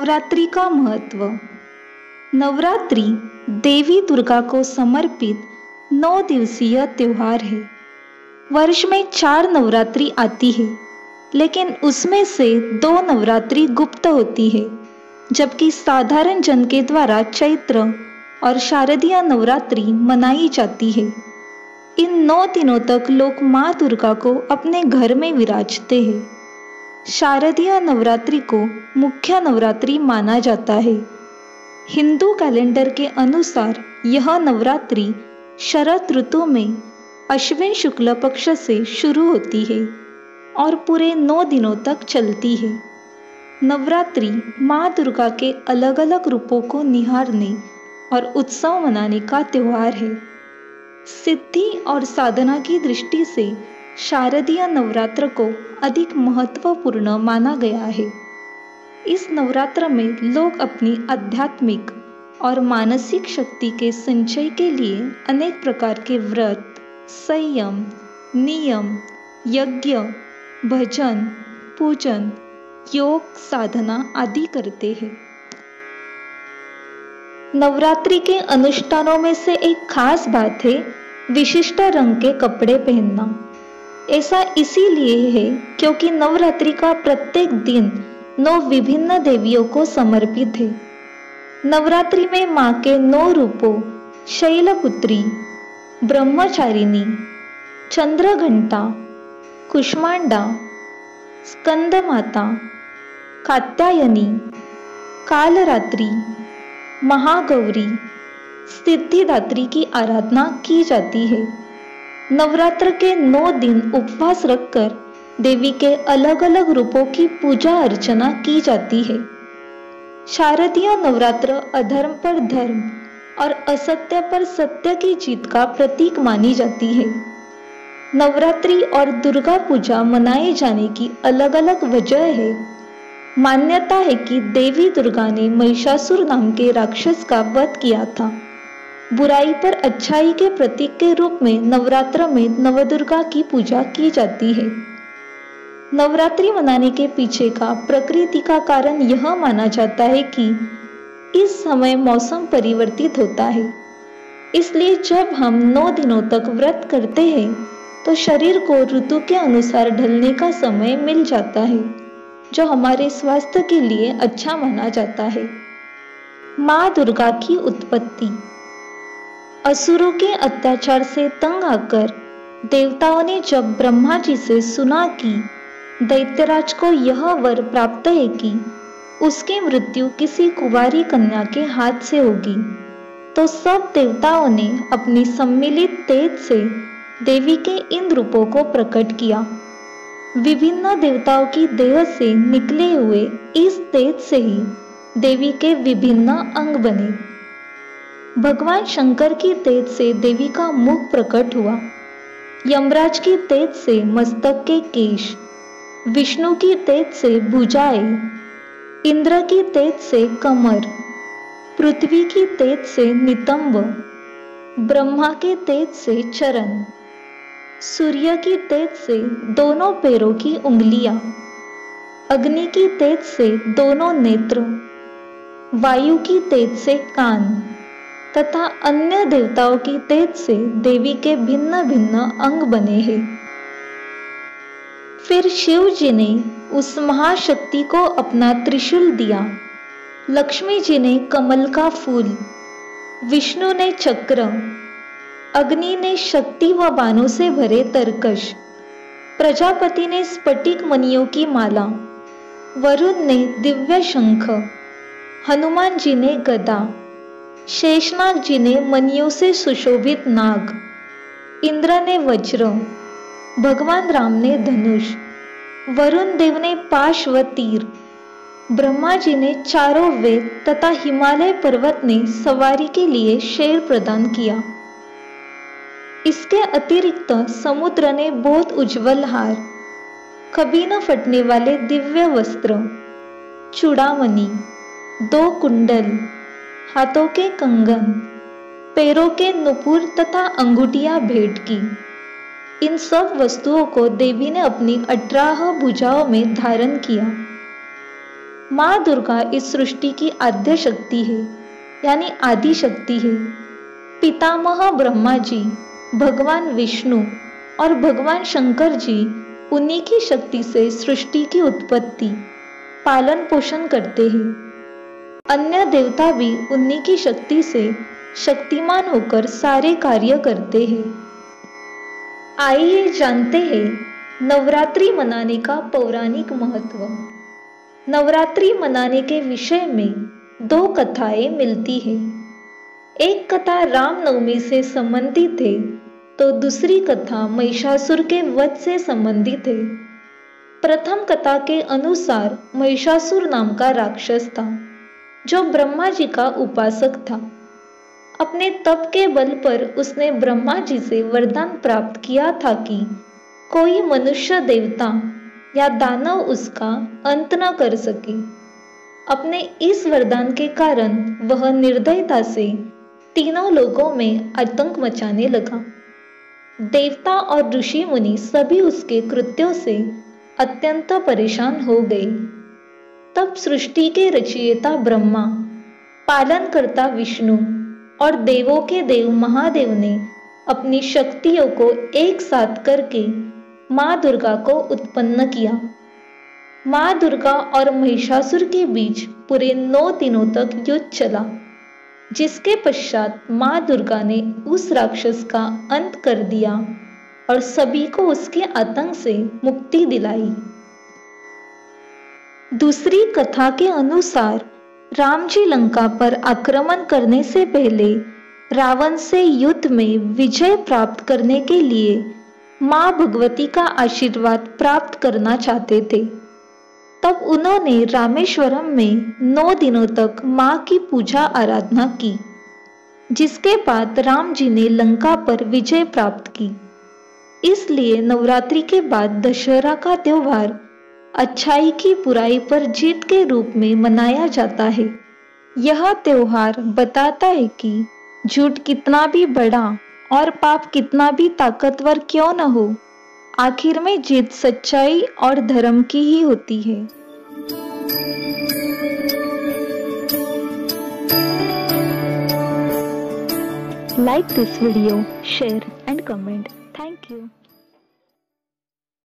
नवरात्रि का महत्व। नवरात्रि देवी दुर्गा को समर्पित 9 दिवसीय त्योहार है। वर्ष में 4 नवरात्रि आती है, लेकिन उसमें से 2 नवरात्रि गुप्त होती है, जबकि साधारण जन के द्वारा चैत्र और शारदीय नवरात्रि मनाई जाती है। इन 9 दिनों तक लोग माँ दुर्गा को अपने घर में विराजते हैं। शारदीय नवरात्रि को मुख्य नवरात्रि माना जाता है। हिंदू कैलेंडर के अनुसार यह नवरात्रि शरद ऋतु में अश्विन शुक्ल पक्ष से शुरू होती है और पूरे 9 दिनों तक चलती है। नवरात्रि माँ दुर्गा के अलग अलग रूपों को निहारने और उत्सव मनाने का त्योहार है। सिद्धि और साधना की दृष्टि से शारदीय नवरात्र को अधिक महत्वपूर्ण माना गया है। इस नवरात्र में लोग अपनी आध्यात्मिक और मानसिक शक्ति के संचय के लिए अनेक प्रकार के व्रत, संयम, नियम, यज्ञ, भजन, पूजन, योग, साधना आदि करते हैं। नवरात्रि के अनुष्ठानों में से एक खास बात है विशिष्ट रंग के कपड़े पहनना। ऐसा इसीलिए है क्योंकि नवरात्रि का प्रत्येक दिन 9 विभिन्न देवियों को समर्पित है। नवरात्रि में माँ के 9 रूपों शैलपुत्री, ब्रह्मचारिणी, चंद्रघंटा, कुष्मांडा, स्कंदमाता, कात्यायनी, कालरात्रि, महागौरी, सिद्धिदात्री की आराधना की जाती है। नवरात्र के 9 दिन उपवास रखकर देवी के अलग अलग रूपों की पूजा अर्चना की जाती है। शारदीय नवरात्र अधर्म पर धर्म और असत्य पर सत्य की जीत का प्रतीक मानी जाती है। नवरात्रि और दुर्गा पूजा मनाए जाने की अलग अलग वजह है। मान्यता है कि देवी दुर्गा ने महिषासुर नाम के राक्षस का वध किया था। बुराई पर अच्छाई के प्रतीक के रूप में नवरात्र में नवदुर्गा की पूजा की जाती है। नवरात्रि मनाने के पीछे का प्रकृति का कारण यह माना जाता है कि इस समय मौसम परिवर्तित होता है। इसलिए जब हम 9 दिनों तक व्रत करते हैं तो शरीर को ऋतु के अनुसार ढलने का समय मिल जाता है, जो हमारे स्वास्थ्य के लिए अच्छा माना जाता है। माँ दुर्गा की उत्पत्ति। असुरों के अत्याचार से तंग आकर देवताओं ने जब ब्रह्मा जी से सुना कि दैत्यराज को यह वर प्राप्त है कि उसकी मृत्यु किसी कुंवारी कन्या के हाथ से होगी, तो सब देवताओं ने अपनी सम्मिलित तेज से देवी के इन रूपों को प्रकट किया। विभिन्न देवताओं की देह से निकले हुए इस तेज से ही देवी के विभिन्न अंग बने। भगवान शंकर की तेज से देवी का मुख प्रकट हुआ, यमराज की तेज से मस्तक के केश, विष्णु की तेज से भुजाएं, इंद्र की तेज से कमर, पृथ्वी की तेज से नितंब, ब्रह्मा के तेज से चरण, सूर्य की तेज से दोनों पैरों की उंगलियां, अग्नि की तेज से दोनों नेत्र, वायु की तेज से कान तथा अन्य देवताओं की तेज से देवी के भिन्न भिन्न अंग बने हैं। फिर शिव जी ने उस महाशक्ति को अपना त्रिशूल दिया, लक्ष्मी जी ने कमल का फूल, विष्णु ने चक्र, अग्नि ने शक्ति व बाणों से भरे तरकश, प्रजापति ने स्फटिक मणियों की माला, वरुण ने दिव्य शंख, हनुमान जी ने गदा, शेषनाग जी ने मणियों से सुशोभित नाग, इंद्र ने वज्र, भगवान राम ने धनुष, वरुण देव ने पाश व तीर, ब्रह्मा जी ने चारों वेद तथा हिमालय पर्वत ने सवारी के लिए शेर प्रदान किया। इसके अतिरिक्त समुद्र ने बहुत उज्जवल हार, कभी न फटने वाले दिव्य वस्त्र, चूड़ामणि, 2 कुंडल, हाथों के कंगन, पैरों के नुपुर तथा अंगूठियां भेंट की। इन सब वस्तुओं को देवी ने अपनी 18 भुजाओं में धारण किया। माँ दुर्गा इस सृष्टि की आद्य शक्ति है, यानी आदि शक्ति है। पितामह ब्रह्मा जी, भगवान विष्णु और भगवान शंकर जी उन्हीं की शक्ति से सृष्टि की उत्पत्ति, पालन पोषण करते हैं। अन्य देवता भी उन्हीं की शक्ति से शक्तिमान होकर सारे कार्य करते हैं। आइए जानते हैं नवरात्रि मनाने का पौराणिक महत्व। नवरात्रि मनाने के विषय में दो कथाएं मिलती हैं। एक कथा रामनवमी से संबंधित है तो दूसरी कथा महिषासुर के वध से संबंधित है। प्रथम कथा के अनुसार महिषासुर नाम का राक्षस था जो ब्रह्मा जी का उपासक था। अपने तप के बल पर उसने ब्रह्मा जी से वरदान प्राप्त किया था कि कोई मनुष्य, देवता या दानव उसका अंत न कर सके। अपने इस वरदान के कारण वह निर्दयता से तीनों लोगों में आतंक मचाने लगा। देवता और ऋषि मुनि सभी उसके कृत्यों से अत्यंत परेशान हो गए। तब सृष्टि के रचयिता ब्रह्मा, पालनकर्ता विष्णु और देवों के देव महादेव ने अपनी शक्तियों को एक साथ करके माँ दुर्गा को उत्पन्न किया। माँ दुर्गा और महिषासुर के बीच पूरे 9 दिनों तक युद्ध चला, जिसके पश्चात माँ दुर्गा ने उस राक्षस का अंत कर दिया और सभी को उसके आतंक से मुक्ति दिलाई। दूसरी कथा के अनुसार राम जी लंका पर आक्रमण करने से पहले रावण से युद्ध में विजय प्राप्त करने के लिए माँ भगवती का आशीर्वाद प्राप्त करना चाहते थे। तब उन्होंने रामेश्वरम में 9 दिनों तक माँ की पूजा आराधना की, जिसके बाद राम जी ने लंका पर विजय प्राप्त की। इसलिए नवरात्रि के बाद दशहरा का त्योहार अच्छाई की बुराई पर जीत के रूप में मनाया जाता है। यह त्योहार बताता है कि झूठ कितना भी बड़ा और पाप कितना भी ताकतवर क्यों न हो, आखिर में जीत सच्चाई और धर्म की ही होती है। Like this video, share and comment. Thank you.